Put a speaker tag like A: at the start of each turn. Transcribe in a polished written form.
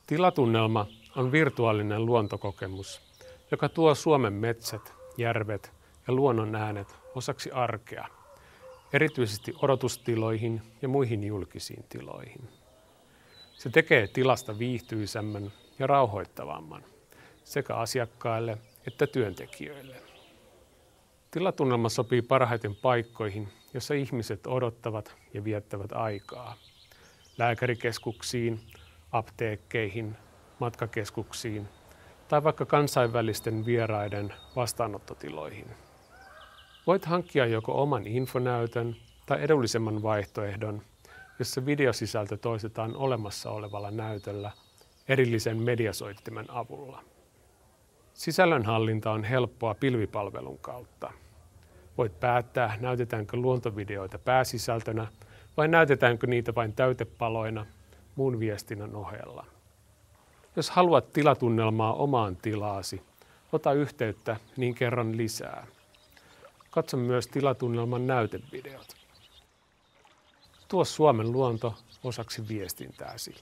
A: Tilatunnelma on virtuaalinen luontokokemus, joka tuo Suomen metsät, järvet ja luonnon äänet osaksi arkea, erityisesti odotustiloihin ja muihin julkisiin tiloihin. Se tekee tilasta viihtyisämmän ja rauhoittavamman sekä asiakkaille että työntekijöille. Tilatunnelma sopii parhaiten paikkoihin, joissa ihmiset odottavat ja viettävät aikaa. Lääkärikeskuksiin, apteekkeihin, matkakeskuksiin tai vaikka kansainvälisten vieraiden vastaanottotiloihin. Voit hankkia joko oman infonäytön tai edullisemman vaihtoehdon, jossa videosisältö toistetaan olemassa olevalla näytöllä erillisen mediasoittimen avulla. Sisällönhallinta on helppoa pilvipalvelun kautta. Voit päättää, näytetäänkö luontovideoita pääsisältönä vai näytetäänkö niitä vain täytepaloina muun viestinnän ohella. Jos haluat tilatunnelmaa omaan tilaasi, ota yhteyttä, niin kerron lisää. Katso myös tilatunnelman näytevideot. Tuo Suomen luonto osaksi viestintääsi.